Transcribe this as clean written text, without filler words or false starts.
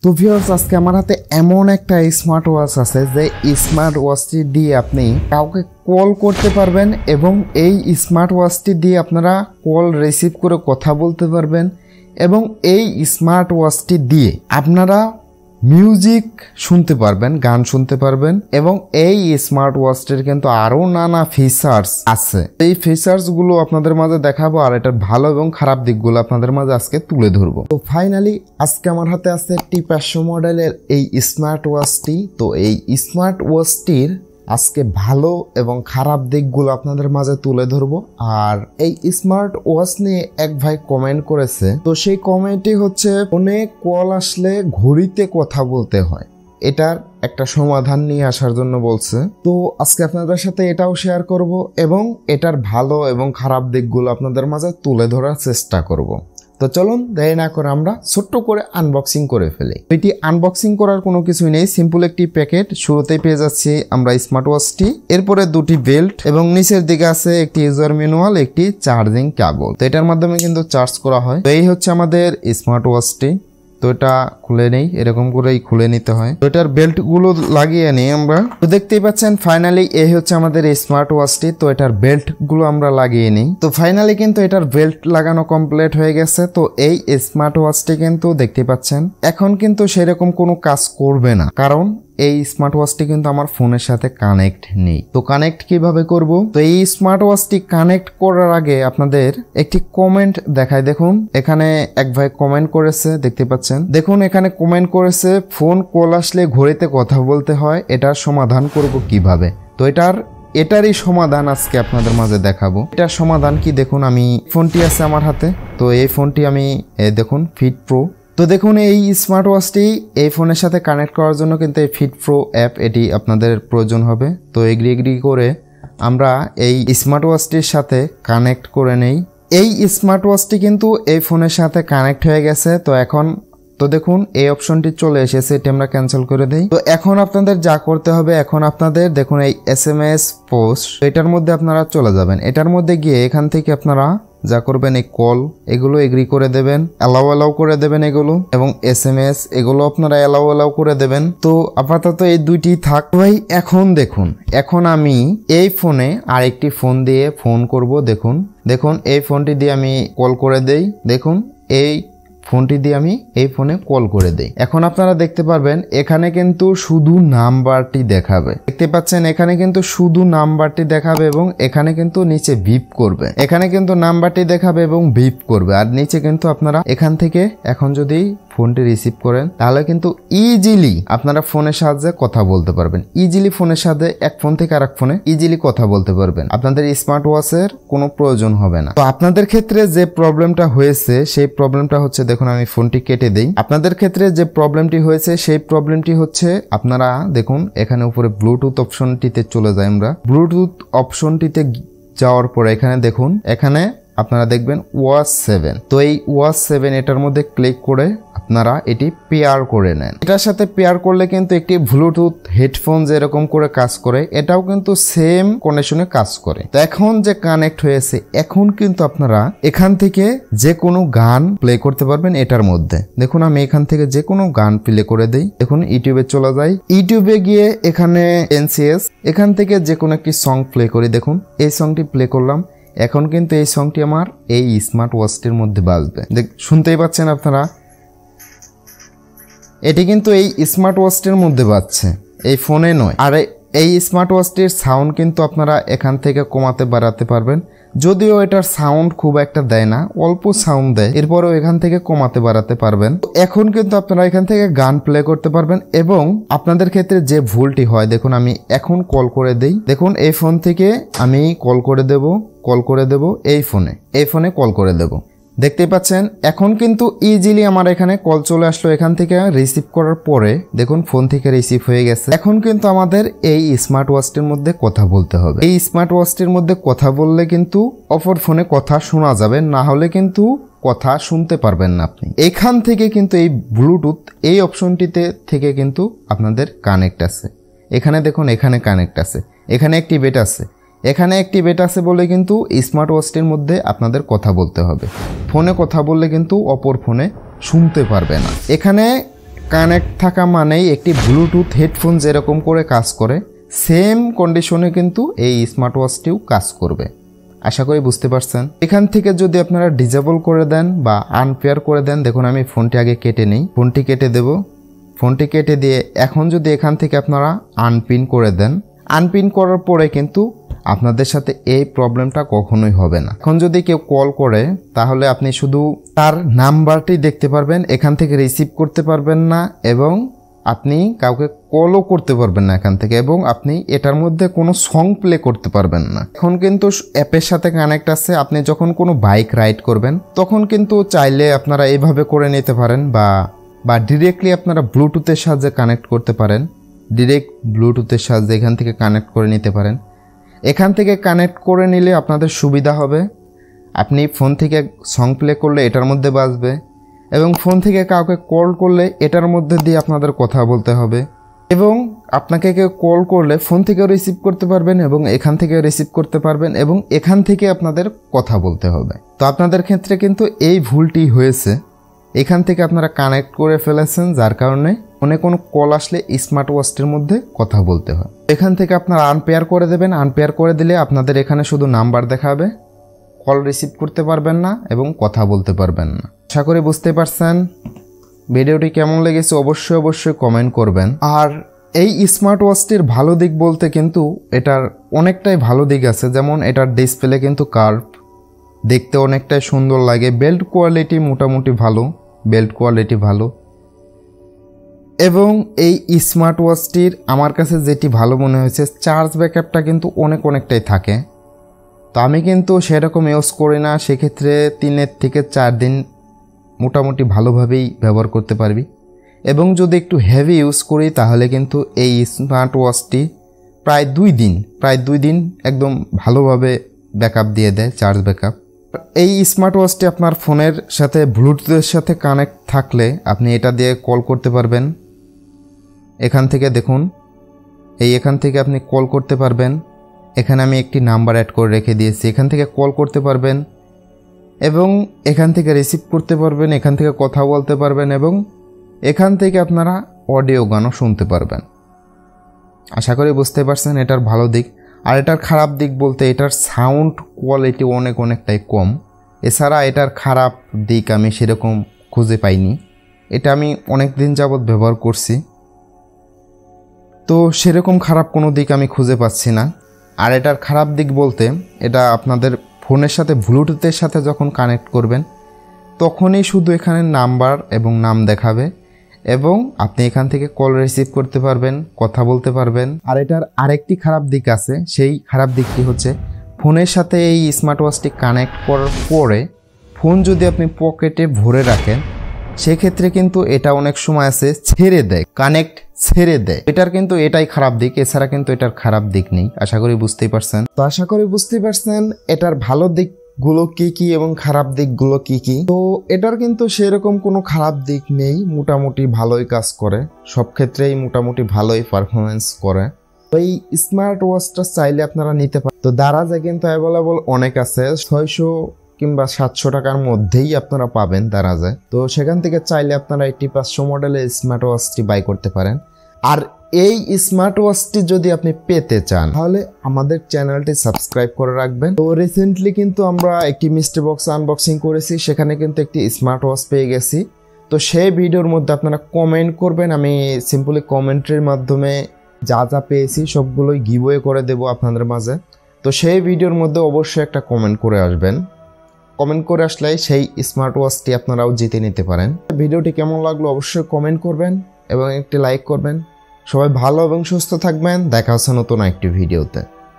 তো ভিউয়ার্স আজকে আমার হাতে এমন একটা স্মার্ট ওয়াচ আছে যে স্মার্ট ওয়াচটি দিয়ে আপনি কাউকে কল করতে পারবেন এবং এই স্মার্ট ওয়াচটি দিয়ে আপনারা কল রিসিভ করে কথা বলতে পারবেন এবং এই স্মার্ট ওয়াচটি দিয়ে আপনারা মিউজিক শুনতে পারবেন, গান শুনতে পারবেন এবং এই স্মার্ট ওয়াচটির কিন্তু আরো নানা ফিচার্স আছে। এই ফিচার্স গুলো আপনাদের মাঝে দেখাবো আর এটার ভালো এবং খারাপ দিকগুলো আপনাদের মাঝে আজকে তুলে ধরবো। তো ফাইনালি আজকে আমার হাতে আছে T500 মডেলের এই স্মার্ট ওয়াচটি। তো এই স্মার্ট ওয়াচটির আজকে ভালো এবং খারাপ দিকগুলো আপনাদের মাঝে তুলে ধরবো। আর এই স্মার্ট ওয়াচ নিয়ে এক ভাই কমেন্ট করেছে, তো সেই কমেন্টই হচ্ছে ফোনে কল আসলে ঘড়িতে কথা বলতে হয়, এটার একটা সমাধান নিয়ে আসার জন্য বলছে। তো আজকে আপনাদের সাথে এটাও শেয়ার করব এবং এটার ভালো এবং খারাপ দিকগুলো আপনাদের মাঝে তুলে ধরার চেষ্টা করব। তো চলুন দেরি না করে আমরা ছোট্ট করে আনবক্সিং করে ফেলি। এটি আনবক্সিং করার কোনো কিছুই নেই, সিম্পল একটি প্যাকেট। শুরুতেই পেয়ে যাচ্ছি আমরা স্মার্ট ওয়াচটি, এরপরে দুটি বেল্ট এবং নিচের দিকে আছে একটি ইউজার ম্যানুয়াল, একটি চার্জিং কেবল। তো এটার মাধ্যমে কিন্তু চার্জ করা হয়। তো এই হচ্ছে আমাদের স্মার্ট ওয়াচটি। তো এটা খুলে নেই, এরকম করেই খুলে নিতে হয়। তো এটার বেল্ট গুলো লাগিয়ে নেই আমরা। তো দেখতেই পাচ্ছেন ফাইনালি এই হচ্ছে আমাদের স্মার্ট ওয়াচটি। তো এটার বেল্ট গুলো আমরা লাগিয়ে নিই। তো ফাইনালি কিন্তু এটার বেল্ট লাগানো কমপ্লিট হয়ে গেছে। তো এই স্মার্ট ওয়াচটি কিন্তু দেখতে পাচ্ছেন এখন কিন্তু সেরকম কোনো কাজ করবে না, কারণ এই স্মার্ট ওয়াচটি কিন্তু আমার ফোনের সাথে কানেক্ট নেই। তো কানেক্ট কিভাবে করব? তো এই স্মার্ট ওয়াচটি কানেক্ট করার আগে আপনাদের একটি কমেন্ট দেখায়। দেখুন এখানে এক ভাই কমেন্ট করেছে, দেখতে পাচ্ছেন। দেখুন এখানে কমেন্ট করেছে ফোন কল আসলে ঘড়িতে কথা বলতে হয়, এটার সমাধান করব কিভাবে। তো এটারই সমাধান আজকে আপনাদের মাঝে দেখাবো। এটার সমাধান কি দেখুন, আমি ফোনটি আছে আমার হাতে। তো এই ফোনটি আমি দেখুন ফিট প্রো। তো দেখুন এই স্মার্ট ওয়াচটি এই ফোনের সাথে কানেক্ট করার জন্য কিন্তু এই ফিট প্রো অ্যাপ এটি আপনাদের প্রয়োজন হবে। তো এগ্রি করে আমরা এই স্মার্ট ওয়াচটির সাথে কানেক্ট করে নেই। এই স্মার্ট ওয়াচটি কিন্তু এই ফোনের সাথে কানেক্ট হয়ে গেছে। তো দেখুন এই অপশনটি চলে এসেছে, এটি আমরা ক্যান্সেল করে দেই। তো এখন আপনাদের যা করতে হবে, এখন আপনাদের দেখুন এই SMS পোস্ট, এটার মধ্যে আপনারা চলে যাবেন। এটার মধ্যে গিয়ে এখান থেকে আপনারা যা করবেন এই কল এগুলো এগ্রি করে দেবেন, অ্যালাউ করে দেবেন এগুলো, এবং SMS এগুলো আপনারা অ্যালাউ করে দেবেন। তো আপাতত এই দুইটি থাক ভাই। এখন দেখুন, এখন আমি এই ফোনে আরেকটি ফোন দিয়ে ফোন করব। দেখুন এই ফোনটি দিয়ে আমি কল করে দেই। দেখুন এই ফোনটি দিয়ে আমি এই ফোনে কল করে দেই। এখন আপনারা দেখতে পারবেন এখানে কিন্তু শুধু নাম্বারটি দেখাবে, দেখতে পাচ্ছেন এখানে কিন্তু শুধু নাম্বারটি দেখাবে এবং এখানে কিন্তু নিচে বিপ করবে। এখানে কিন্তু নাম্বারটি দেখাবে এবং বিপ করবে। আর নিচে কিন্তু আপনারা এখান থেকে এখন যদি ফোনটি রিসিভ করেন তাহলে কিন্তু ইজিলি আপনারা ফোনের সাহায্যে কথা বলতে পারবেন। ইজিলি ফোনের সাথে এক ফোন থেকে আরেক ফোনে ইজিলি কথা বলতে পারবেন। আপনাদের স্মার্ট ওয়াচের কোনো প্রয়োজন হবে না। তো আপনাদের ক্ষেত্রে যে প্রবলেমটা হয়েছে সেই প্রবলেমটা হচ্ছে, দেখুন আমি ফোনটি কেটে দেই। আপনাদের ক্ষেত্রে যে প্রবলেমটি হয়েছে সেই প্রবলেমটি হচ্ছে, আপনারা দেখুন এখানে উপরে ব্লুটুথ অপশনটিতে চলে যাই আমরা। ব্লুটুথ অপশনটিতে যাওয়ার পরে এখানে দেখুন, এখানে আপনারা দেখবেন ওয়াচ 7। তো এই ওয়াচ 7 এটার মধ্যে ক্লিক করে আপনারা এটি পেয়ার করে নেন। এটার সাথে পেয়ার করলে কিন্তু একটি ব্লুটুথ হেডফোন যেরকম করে কাজ করে এটাও কিন্তু সেম কন্ডিশনে কাজ করে। তো এখন যে কানেক্ট হয়েছে, এখন কিন্তু আপনারা এখান থেকে যে কোনো গান প্লে করতে পারবেন এটার মধ্যে। দেখুন আমি এখান থেকে যে কোনো গান প্লে করে দেই। দেখুন ইউটিউবে চলে যাই, ইউটিউবে গিয়ে এখানে NCS, এখান থেকে যে কোনো একটি সং প্লে করি। দেখুন এই সংটি প্লে করলাম, এখন কিন্তু এই সংটি আমার এই স্মার্ট ওয়াচটির মধ্যে বাজবে। শুনতেই পাচ্ছেন আপনারা, এটি কিন্তু এই স্মার্ট ওয়াচটির মধ্যে বাজছে, এই ফোনে নয়। আর এই স্মার্ট ওয়াচটির সাউন্ড কিন্তু আপনারা এখান থেকে কমাতে বাড়াতে পারবেন। যদিও এটার সাউন্ড খুব একটা দেয় না, অল্প সাউন্ড দেয়, এরপরেও এখান থেকে কমাতে বাড়াতে পারবেন। এখন কিন্তু আপনারা এখান থেকে গান প্লে করতে পারবেন। এবং আপনাদের ক্ষেত্রে যে ভুলটি হয়, দেখুন আমি এখন কল করে দেই। দেখুন এই ফোন থেকে আমি কল করে দেব এই ফোনে কল করে দেব। দেখতে পাচ্ছেন এখন কিন্তু ইজিলি আমার এখানে কল চলে আসলো। এখান থেকে রিসিভ করার পরে দেখুন ফোন থেকে রিসিভ হয়ে গেছে। এখন কিন্তু আমাদের এই স্মার্ট ওয়াচটির মধ্যে কথা বলতে হবে। এই স্মার্ট ওয়াচটির মধ্যে কথা বললে কিন্তু অপর ফোনে কথা শোনা যাবে, না হলে কিন্তু কথা শুনতে পারবেন না আপনি। এখান থেকে কিন্তু এই ব্লুটুথ এই অপশনটিতে থেকে কিন্তু আপনাদের কানেক্ট আছে। এখানে দেখুন এখানে কানেক্ট আছে, এখানে অ্যাক্টিভেট আছে। এখানে অ্যাক্টিভেট আছে বলে কিন্তু স্মার্ট ওয়াচটির মধ্যে আপনাদের কথা বলতে হবে। ফোনে কথা বললে কিন্তু অপর ফোনে শুনতে পারবে না। এখানে কানেক্ট থাকা মানেই একটি ব্লুটুথ হেডফোন যেরকম করে কাজ করে সেম কন্ডিশনে কিন্তু এই স্মার্ট ওয়াচটিও কাজ করবে। আশা করি বুঝতে পারছেন। এখান থেকে যদি আপনারা ডিসেবল করে দেন বা আনপেয়ার করে দেন, দেখুন আমি ফোনটি আগে কেটে নেই, ফোনটি কেটে দেব। ফোনটি কেটে দিয়ে এখন যদি এখান থেকে আপনারা আনপিন করে দেন, আনপিন করার পরে কিন্তু আপনাদের সাথে এই প্রবলেমটা কখনোই হবে না। এখন যদি কেউ কল করে তাহলে আপনি শুধু তার নাম্বারটি দেখতে পারবেন, এখান থেকে রিসিভ করতে পারবেন না এবং আপনি কাউকে কলও করতে পারবেন না এখান থেকে, এবং আপনি এটার মধ্যে কোনো সং প্লে করতে পারবেন না। এখন কিন্তু অ্যাপের সাথে কানেক্ট আছে, আপনি যখন কোনো বাইক রাইড করবেন তখন কিন্তু চাইলে আপনারা এইভাবে করে নিতে পারেন বা ডিরেক্টলি আপনারা ব্লুটুথের সাহায্যে কানেক্ট করতে পারেন, ডিরেক্ট ব্লুটুথের সাহায্যে এখান থেকে কানেক্ট করে নিতে পারেন। এখান থেকে কানেক্ট করে নিলে আপনাদের সুবিধা হবে, আপনি ফোন থেকে সং প্লে করলে এটার মধ্যে বাজবে এবং ফোন থেকে কাউকে কল করলে এটার মধ্যে দিয়ে আপনাদের কথা বলতে হবে, এবং আপনাকে কেউ কল করলে ফোন থেকেও রিসিভ করতে পারবেন এবং এখান থেকে রিসিভ করতে পারবেন এবং এখান থেকে আপনাদের কথা বলতে হবে। তো আপনাদের ক্ষেত্রে কিন্তু এই ভুলটি হয়েছে, এখান থেকে আপনারা কানেক্ট করে ফেলেছেন, যার কারণে ফোনে কোনো কল আসলে স্মার্ট ওয়াচটির মধ্যে কথা বলতে হয়। এখান থেকে আপনারা আনপেয়ার করে দেবেন, আনপেয়ার করে দিলে আপনাদের এখানে শুধু নাম্বার দেখাবে, কল রিসিভ করতে পারবেন না এবং কথা বলতে পারবেন না। আশা করি বুঝতে পারছেন। ভিডিওটি কেমন লেগেছে অবশ্যই কমেন্ট করবেন। আর এই স্মার্ট ওয়াচটির ভালো দিক বলতে কিন্তু এটার অনেকটাই ভালো দিক আছে, যেমন এটার ডিসপ্লে কিন্তু কার্ভ, দেখতে অনেকটাই সুন্দর লাগে, বেল্ট কোয়ালিটি মোটামুটি ভালো, বেল্ট কোয়ালিটি ভালো, এবং এই স্মার্ট ওয়াচটির আমার কাছে যেটি ভালো মনে হয়েছে চার্জ ব্যাকআপটা কিন্তু অনেকটাই থাকে। তো আমি কিন্তু সেরকম ইউজ করি না, সেক্ষেত্রে 3 থেকে 4 দিন মোটামুটি ভালোভাবেই ব্যবহার করতে পারবি, এবং যদি একটু হেভি ইউজ করি তাহলে কিন্তু এই স্মার্ট ওয়াচটি প্রায় 2 দিন একদম ভালোভাবে ব্যাকআপ দিয়ে দেয়, চার্জ ব্যাকআপ। এই স্মার্ট ওয়াচটি আপনার ফোনের সাথে ব্লুটুথের সাথে কানেক্ট থাকলে আপনি এটা দিয়ে কল করতে পারবেন। এখান থেকে দেখুন, এখান থেকে আপনি কল করতে পারবেন, এখানে আমি একটি নাম্বার অ্যাড করে রেখে দিয়েছি, এখান থেকে কল করতে পারবেন এবং এখান থেকে রিসিভ করতে পারবেন, এখান থেকে কথা বলতে পারবেন এবং এখান থেকে আপনারা অডিও গানও শুনতে পারবেন। আশা করি বুঝতে পারছেন এটার ভালো দিক। আর এটার খারাপ দিক বলতে এটার সাউন্ড কোয়ালিটি অনেকটাই কম, এছাড়া এটার খারাপ দিক আমি সেরকম খুঁজে পাইনি। এটা আমি অনেক দিন যাবৎ ব্যবহার করছি, তো সেরকম খারাপ কোনো দিক আমি খুঁজে পাচ্ছি না। আর এটার খারাপ দিক বলতে এটা আপনাদের ফোনের সাথে ব্লুটুথের সাথে যখন কানেক্ট করবেন তখনই শুধু এখানে নাম্বার এবং নাম দেখাবে এবং আপনি এখান থেকে কল রিসিভ করতে পারবেন, কথা বলতে পারবেন। আর এটার আরেকটি খারাপ দিক আছে, সেই খারাপ দিকটি হচ্ছে ফোনের সাথে এই স্মার্ট ওয়াচটি কানেক্ট করার পরে ফোন যদি আপনি পকেটে ভরে রাখেন সেক্ষেত্রে কিন্তু এটা অনেক সময় আছে ছেড়ে দেয়, কানেক্ট ছেড়ে দেয়। এটার কিন্তু এটাই খারাপ দিক, এছাড়া কিন্তু এটার খারাপ দিক নেই। আশা করি বুঝতেই পারছেন। তো আশা করি বুঝতেই পারছেন এটার ভালো দিকগুলো কি এবং খারাপ দিকগুলো কি। তো এটার কিন্তু সেরকম কোনো খারাপ দিক নেই, মোটামুটি ভালোই কাজ করে, সব ক্ষেত্রেই মোটামুটি ভালোই পারফরমেন্স করে। এই স্মার্ট ওয়াচটা চাইলে আপনারা নিতে পারেন। তো দারাজে কিন্তু অ্যাভেলেবল অনেক আছে, 600 কিংবা 700 টাকার মধ্যেই আপনারা পাবেন দারাজে। তো সেখান থেকে চাইলে আপনারা এই T500 মডেলের স্মার্ট ওয়াচটি বাই করতে পারেন। আর এই স্মার্ট ওয়াচটি যদি আপনি পেতে চান তাহলে আমাদের চ্যানেলটি সাবস্ক্রাইব করে রাখবেন। তো রিসেন্টলি কিন্তু আমরা একটি মিস্ট্রি বক্স আনবক্সিং করেছি, সেখানে কিন্তু একটি স্মার্ট ওয়াচ পেয়ে গেছি। তো সেই ভিডিওর মধ্যে আপনারা কমেন্ট করবেন, আমি সিম্পলি কমেন্টের মাধ্যমে যা পেয়েছি সবগুলোই গিভওয়ে করে দেব আপনাদের মাঝে। তো সেই ভিডিওর মধ্যে অবশ্যই একটা কমেন্ট করে আসবেন, কমেন্ট করে আসলে সেই স্মার্ট ওয়াচটি আপনারাও জিতে নিতে পারেন। ভিডিওটি কেমন লাগলো অবশ্যই কমেন্ট করবেন এবং একটি লাইক করবেন। সবাই ভালো এবং সুস্থ থাকবেন, দেখা হচ্ছে নতুন একটি ভিডিওতে।